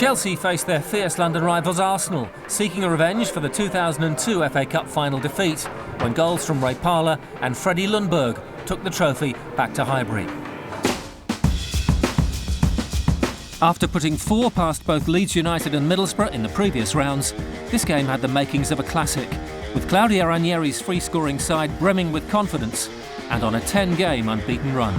Chelsea faced their fierce London rivals Arsenal, seeking a revenge for the 2002 FA Cup final defeat, when goals from Reyes and Freddie Ljungberg took the trophy back to Highbury. After putting 4 past both Leeds United and Middlesbrough in the previous rounds, this game had the makings of a classic, with Claudio Ranieri's free-scoring side brimming with confidence and on a 10-game unbeaten run.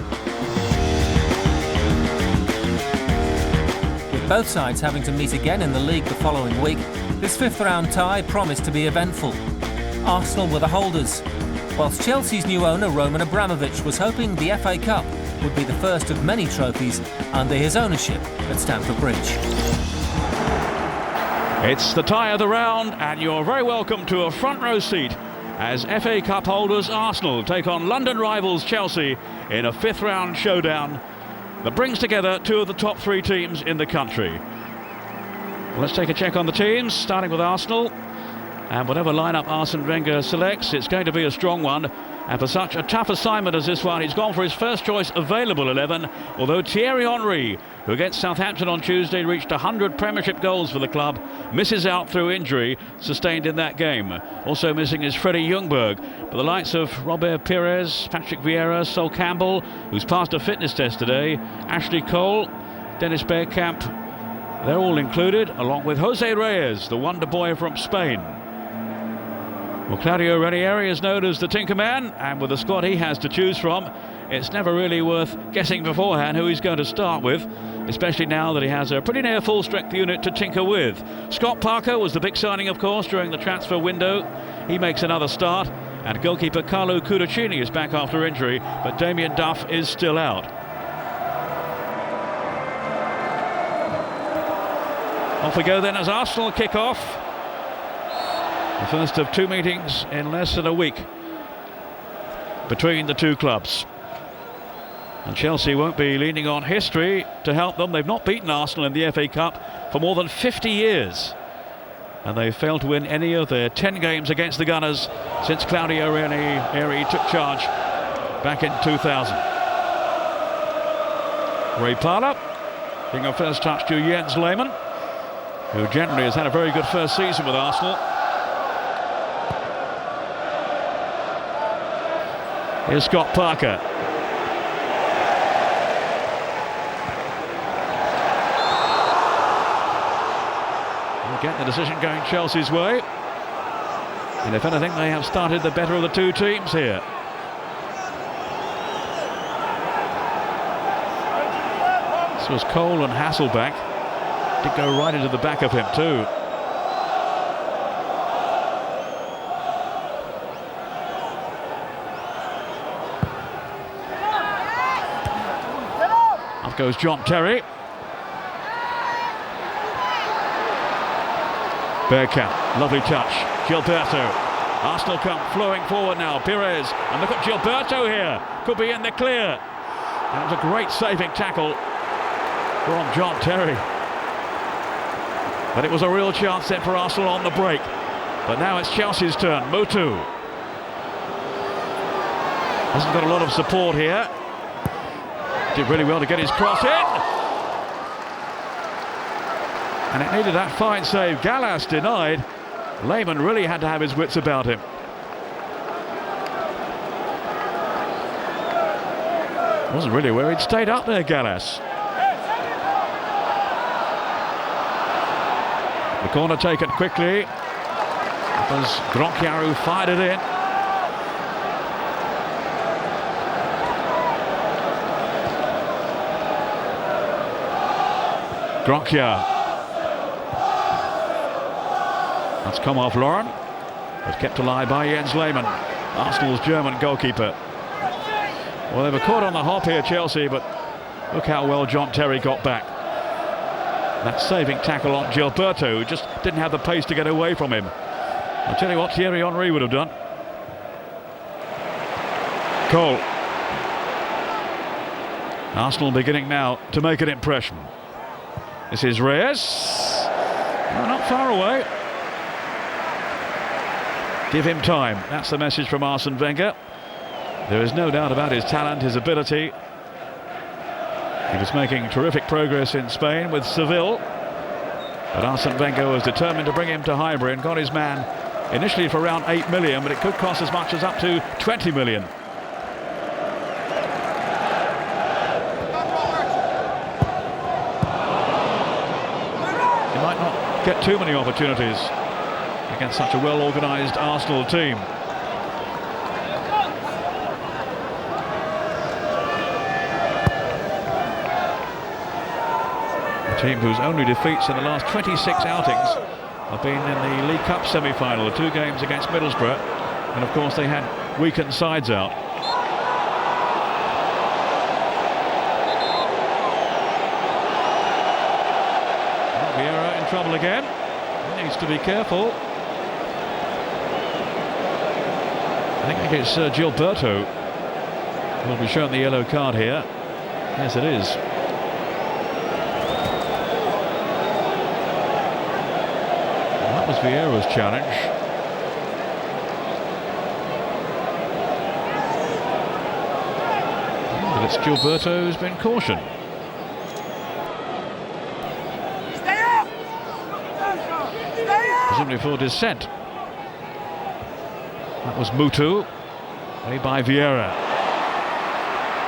With both sides having to meet again in the league the following week, this fifth-round tie promised to be eventful. Arsenal were the holders, whilst Chelsea's new owner Roman Abramovich was hoping the FA Cup would be the first of many trophies under his ownership at Stamford Bridge. It's the tie of the round, and you're very welcome to a front row seat as FA Cup holders Arsenal take on London rivals Chelsea in a fifth-round showdown that brings together 2 of the top 3 teams in the country. Well, let's take a check on the teams, starting with Arsenal. And whatever lineup Arsene Wenger selects, it's going to be a strong one. And for such a tough assignment as this one, he's gone for his first choice available 11, although Thierry Henry, who against Southampton on Tuesday reached 100 Premiership goals for the club, misses out through injury sustained in that game. Also missing is Freddie Ljungberg, but the likes of Robert Pires, Patrick Vieira, Sol Campbell, who's passed a fitness test today, Ashley Cole, Dennis Bergkamp, they're all included, along with Jose Reyes, the wonder boy from Spain. Well, Claudio Ranieri is known as the Tinkerman, and with the squad he has to choose from, it's never really worth guessing beforehand who he's going to start with, especially now that he has a pretty near full-strength unit to tinker with. Scott Parker was the big signing, of course, during the transfer window. He makes another start, and goalkeeper Carlo Cudicini is back after injury, but Damien Duff is still out. Off we go then as Arsenal kick off. The first of 2 meetings in less than a week between the 2 clubs. And Chelsea won't be leaning on history to help them. They've not beaten Arsenal in the FA Cup for more than 50 years. And they've failed to win any of their 10 games against the Gunners since Claudio Ranieri took charge back in 2000. Reyes giving a first touch to Jens Lehmann, who generally has had a very good first season with Arsenal. Here's Scott Parker. We'll get the decision going Chelsea's way. And if anything, they have started the better of the 2 teams here. This was Cole and Hasselback. Did go right into the back of him too. Up goes John Terry. Bergkamp, lovely touch. Gilberto. Arsenal come flowing forward now. Pires, and look at Gilberto here. Could be in the clear. That was a great saving tackle from John Terry. But it was a real chance set for Arsenal on the break. But now it's Chelsea's turn. Mutu hasn't got a lot of support here. Did really well to get his cross in. And it needed that fine save. Gallas denied. Lehmann really had to have his wits about him. Wasn't really where he'd stayed up there, Gallas. The corner taken quickly. It was Gronkjar who fired it in. Gronkjar. That's come off Lauren. Was kept alive by Jens Lehmann, Arsenal's German goalkeeper. Well, they were caught on the hop here, Chelsea, but look how well John Terry got back. That saving tackle on Gilberto, who just didn't have the pace to get away from him. I'll tell you what Thierry Henry would have done. Cole. Arsenal beginning now to make an impression. This is Reyes. No, not far away. Give him time. That's the message from Arsene Wenger. There is no doubt about his talent, his ability. He was making terrific progress in Spain with Seville. But Arsene Wenger was determined to bring him to Highbury and got his man initially for around 8 million, but it could cost as much as up to 20 million. He might not get too many opportunities against such a well-organised Arsenal team. A team whose only defeats in the last 26 outings have been in the League Cup semi-final, the 2 games against Middlesbrough, and of course they had weakened sides out. Vieira in trouble again. He needs to be careful. I think it's Gilberto who will be shown the yellow card here. Yes, it is. That was Vieira's challenge. But it's Gilberto who's been cautioned. Presumably for dissent. That was Mutu, played by Vieira.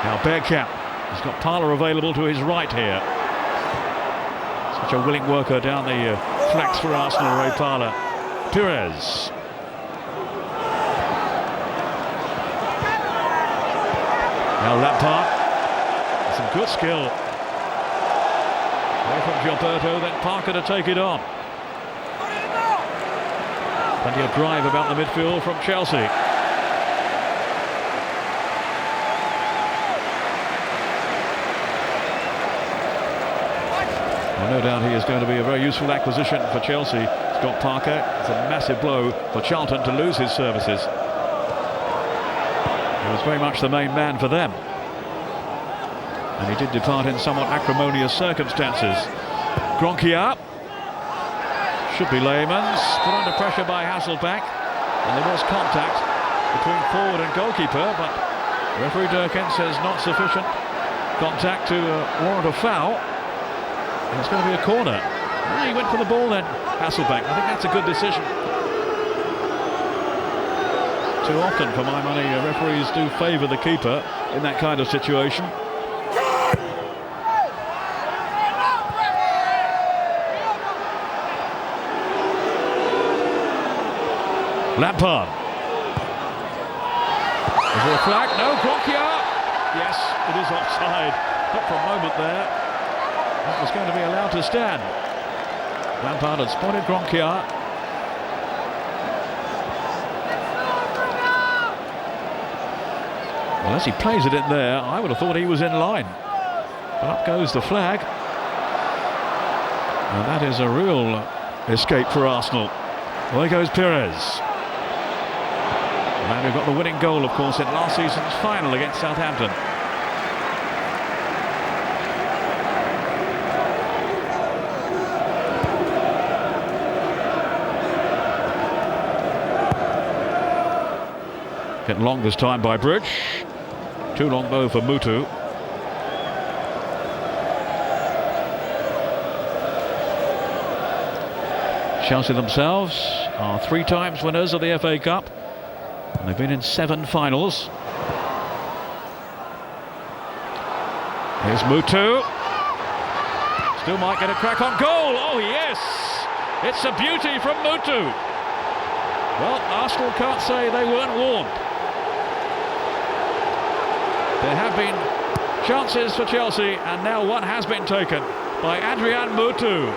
Now Bergkamp, he's got Parler available to his right here. Such a willing worker down the flanks for Arsenal, Ray Parler. Pires. Now Lampard, some good skill. Away from Gilberto, then Parker to take it on. Plenty of drive about the midfield from Chelsea. Well, no doubt he is going to be a very useful acquisition for Chelsea. Scott Parker. It's a massive blow for Charlton to lose his services. He was very much the main man for them. And he did depart in somewhat acrimonious circumstances. Gronkia. Should be Lehmans, put under pressure by Hasselback, and there was contact between forward and goalkeeper, but referee Durkin says not sufficient contact to warrant a foul, and it's going to be a corner. He went for the ball then, Hasselback. I think that's a good decision. Too often, for my money, referees do favour the keeper in that kind of situation. Lampard. Is there a flag? No, Gronkia. Yes, it is offside. But for a moment there, that was going to be allowed to stand. Lampard had spotted Gronkia. Well, as he plays it in there, I would have thought he was in line. But up goes the flag. And that is a real escape for Arsenal. Well, there goes Pires. And who got the winning goal, of course, in last season's final against Southampton. Getting long this time by Bridge. Too long though for Mutu. Chelsea themselves are 3 times winners of the FA Cup. And they've been in 7 finals. Here's Mutu. Still might get a crack on goal. Oh yes! It's a beauty from Mutu. Well, Arsenal can't say they weren't warned. There have been chances for Chelsea, and now one has been taken by Adrian Mutu,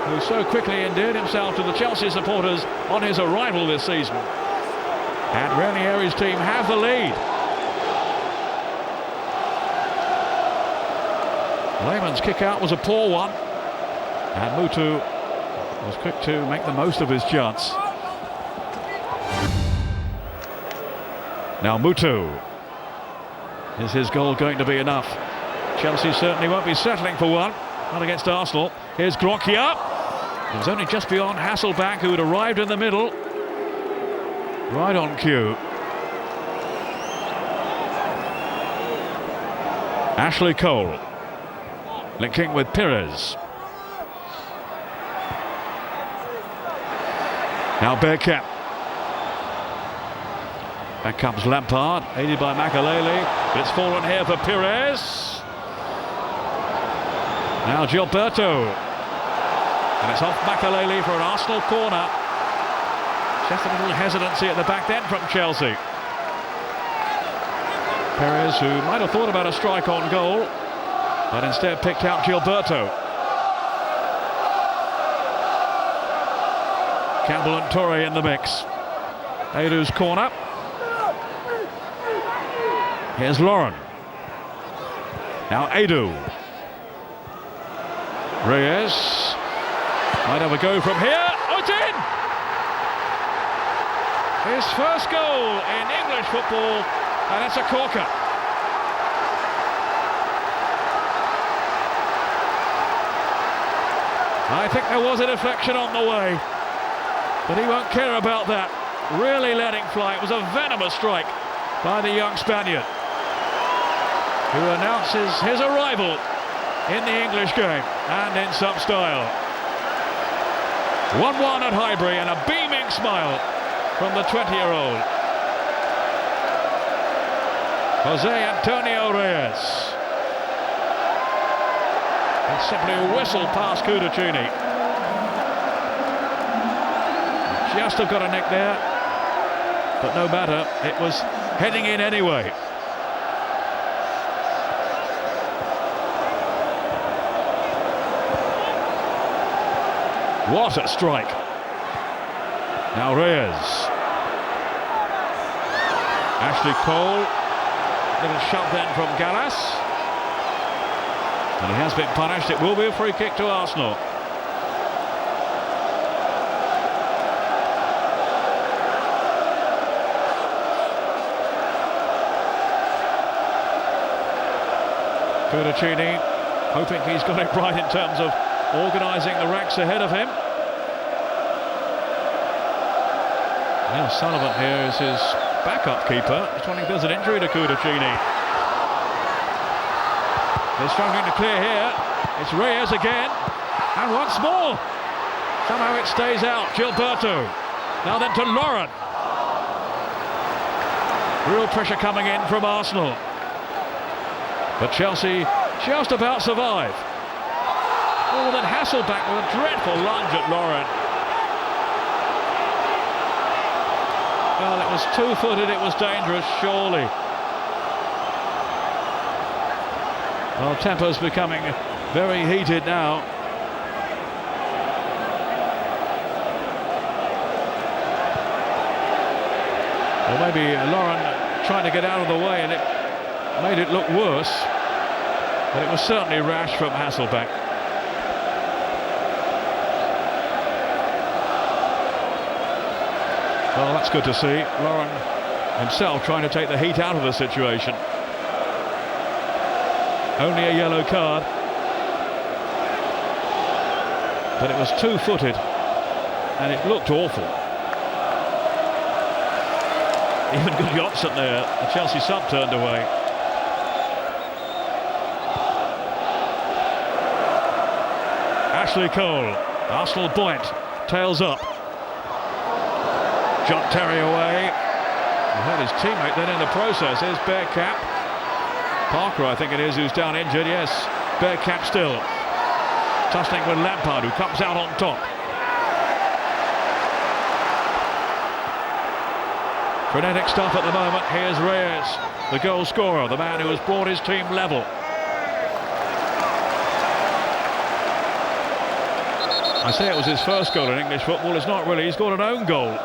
who so quickly endeared himself to the Chelsea supporters on his arrival this season. And Ranieri's team have the lead. Lehmann's kick out was a poor one, and Mutu was quick to make the most of his chance. Now Mutu. Is his goal going to be enough? Chelsea certainly won't be settling for one. Not against Arsenal. Here's Gronkia. It was only just beyond Hasselback, who had arrived in the middle. Right on cue. Ashley Cole linking with Pires. Now Bergkamp. Back comes Lampard, aided by Makalele. It's fallen here for Reyes. Now Gilberto. And it's off Makalele for an Arsenal corner. Just a little hesitancy at the back then from Chelsea. Perez, who might have thought about a strike on goal, but instead picked out Gilberto. Campbell and Torre in the mix. Edu's corner. Here's Lauren. Now Edu. Reyes might have a go from here. Oh, it's in! His first goal in English football, and it's a corker. I think there was a deflection on the way, but he won't care about that. Really letting fly. It was a venomous strike by the young Spaniard, who announces his arrival in the English game, and in some style. 1-1 at Highbury, and a beaming smile from the 20-year-old. Jose Antonio Reyes. It's simply a whistle past Cudicini. Just have got a neck there, but no matter, it was heading in anyway. What a strike. Now Reyes. Ashley Cole. Little shove then from Gallas. And he has been punished. It will be a free kick to Arsenal. Cudicini hoping he's got it right in terms of organising the ranks ahead of him. Now Sullivan here is his backup keeper. Just wondering if there's an injury to Cudicini. They're struggling to clear here. It's Reyes again, and once more. Somehow it stays out. Gilberto. Now then to Lauren. Real pressure coming in from Arsenal. But Chelsea just about survive. Oh, then Hasselback with a dreadful lunge at Lauren. Well, it was two-footed, it was dangerous, surely. Well, tempo's becoming very heated now. Or maybe Lauren trying to get out of the way, and it made it look worse. But it was certainly rash from Hasselback. Well, that's good to see. Lauren himself trying to take the heat out of the situation. Only a yellow card. But it was two-footed, and it looked awful. Even Gudjohnsen there, the Chelsea sub turned away. Ashley Cole, Arsenal buoyant, tails up. John Terry away. He had his teammate then in the process. Here's Bergkamp. Parker, I think it is, who's down injured. Yes, Bergkamp still. Tussling with Lampard, who comes out on top. Frenetic stuff at the moment. Here's Reyes, the goal scorer, the man who has brought his team level. I say it was his first goal in English football. It's not really. He's got an own goal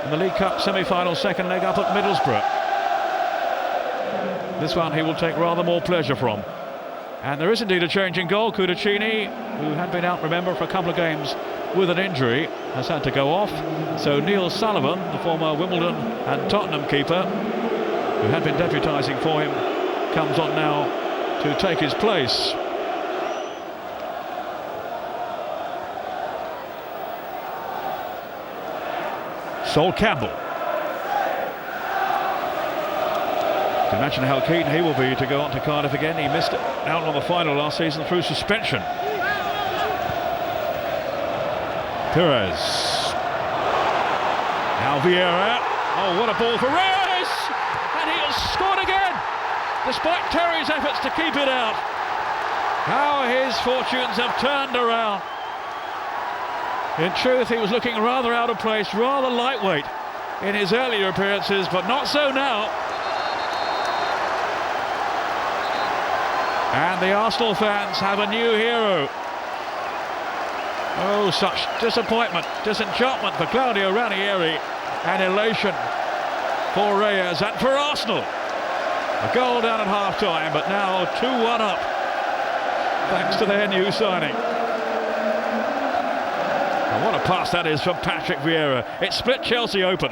in the League Cup semi-final second leg up at Middlesbrough. This one he will take rather more pleasure from. And there is indeed a change in goal. Cudicini, who had been out, remember, for a couple of games with an injury, has had to go off. So Neil Sullivan, the former Wimbledon and Tottenham keeper, who had been deputising for him, comes on now to take his place. Sol Campbell. You can imagine how keen he will be to go on to Cardiff again. He missed out on the final last season through suspension. Perez. Now Vieira. Oh, what a ball for Reyes! And he has scored again, despite Terry's efforts to keep it out. How his fortunes have turned around. In truth, he was looking rather out of place, rather lightweight in his earlier appearances, but not so now. And the Arsenal fans have a new hero. Oh, such disappointment, disenchantment for Claudio Ranieri, and elation for Reyes and for Arsenal. A goal down at half-time, but now 2-1 up, thanks to their new signing. And what a pass that is from Patrick Vieira. It split Chelsea open.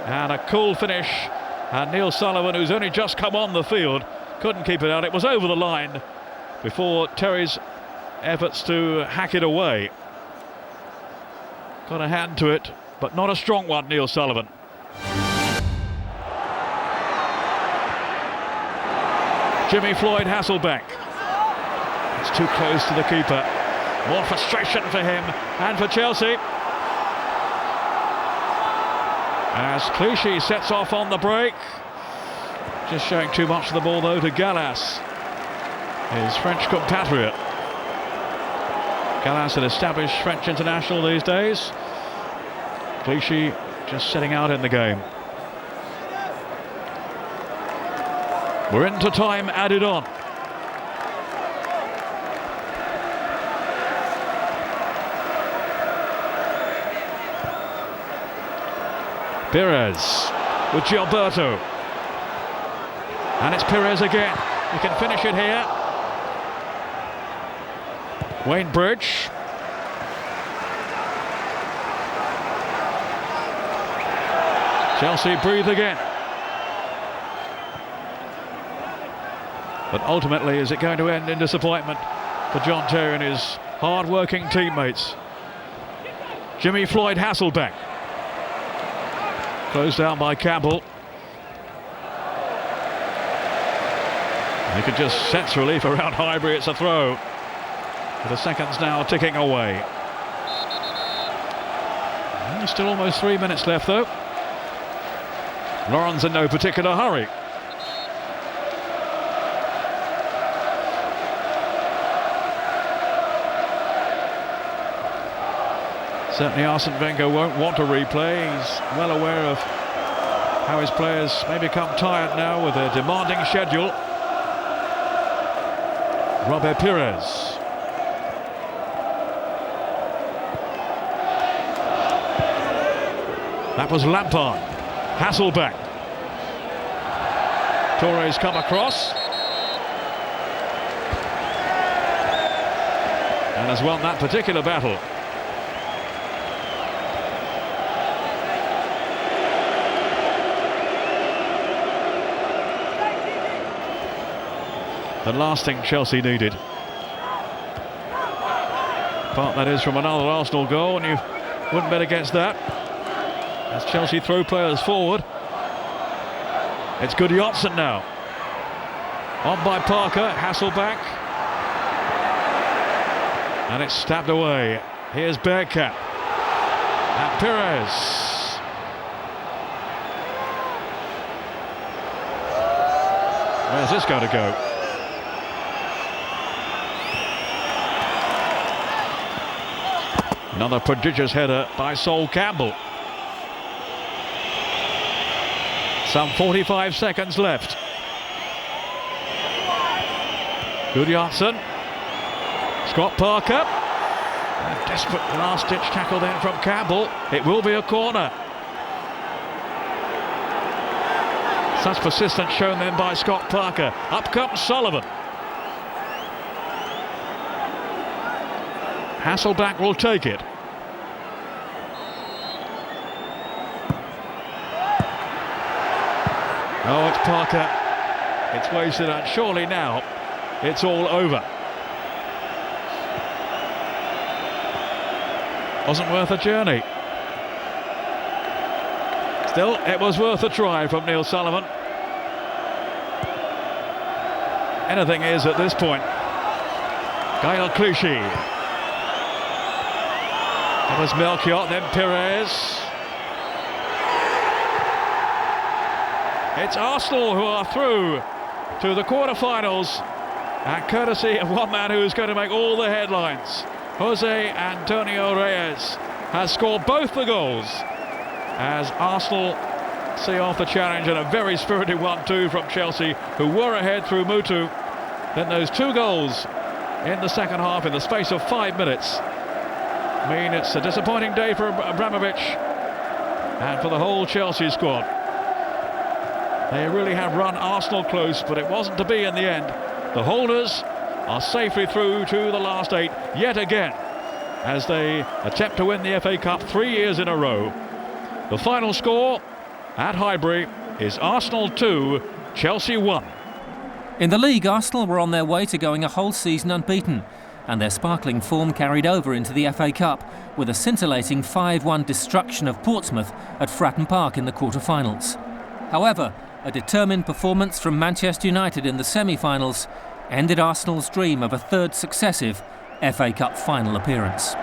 And a cool finish. And Neil Sullivan, who's only just come on the field, couldn't keep it out. It was over the line before Terry's efforts to hack it away. Got a hand to it, but not a strong one, Neil Sullivan. Jimmy Floyd Hasselbank. It's too close to the keeper. More frustration for him and for Chelsea. As Clichy sets off on the break. Just showing too much of the ball though to Gallas, his French compatriot. Gallas, an established French international these days. Clichy just sitting out in the game. We're into time added on. Perez with Gilberto. And it's Perez again. He can finish it here. Wayne Bridge. Chelsea breathe again. But ultimately, is it going to end in disappointment for John Terry and his hard-working teammates? Jimmy Floyd Hasselbank. Closed down by Campbell. He could just sense relief around Highbury. It's a throw. With the seconds now ticking away. There's still almost 3 minutes left though. Lawrence in no particular hurry. Certainly Arsene Wenger won't want a replay. He's well aware of how his players may become tired now with a demanding schedule. Robert Perez. That was Lampard. Hasselbank. Torres come across. And has won that particular battle. The last thing Chelsea needed. Part that is from another Arsenal goal, and you wouldn't bet against that. As Chelsea throw players forward. It's Gudjohnsen now. On by Parker, Hasselbank. And it's stabbed away. Here's Bergkamp. And Perez. Where's this going to go? Another prodigious header by Sol Campbell. Some 45 seconds left. Gudjohnsen. Scott Parker. A desperate last-ditch tackle then from Campbell. It will be a corner. Such persistence shown then by Scott Parker. Up comes Sullivan. Hasselbank will take it. Oh, it's Parker. It's wasted, and surely now it's all over. Wasn't worth a journey. Still, it was worth a try from Neil Sullivan. Anything is at this point. Gael Clichy. That was Melchior, then Perez. It's Arsenal who are through to the quarter-finals, and courtesy of one man who is going to make all the headlines. Jose Antonio Reyes has scored both the goals as Arsenal see off the challenge, and a very spirited 1-2 from Chelsea, who were ahead through Mutu. Then those 2 goals in the second half in the space of 5 minutes mean it's a disappointing day for Abramovich and for the whole Chelsea squad. They really have run Arsenal close, but it wasn't to be in the end. The holders are safely through to the last 8 yet again as they attempt to win the FA Cup 3 years in a row. The final score at Highbury is Arsenal 2, Chelsea 1. In the league, Arsenal were on their way to going a whole season unbeaten, and their sparkling form carried over into the FA Cup with a scintillating 5-1 destruction of Portsmouth at Fratton Park in the quarter-finals. However, a determined performance from Manchester United in the semi-finals ended Arsenal's dream of a third successive FA Cup final appearance.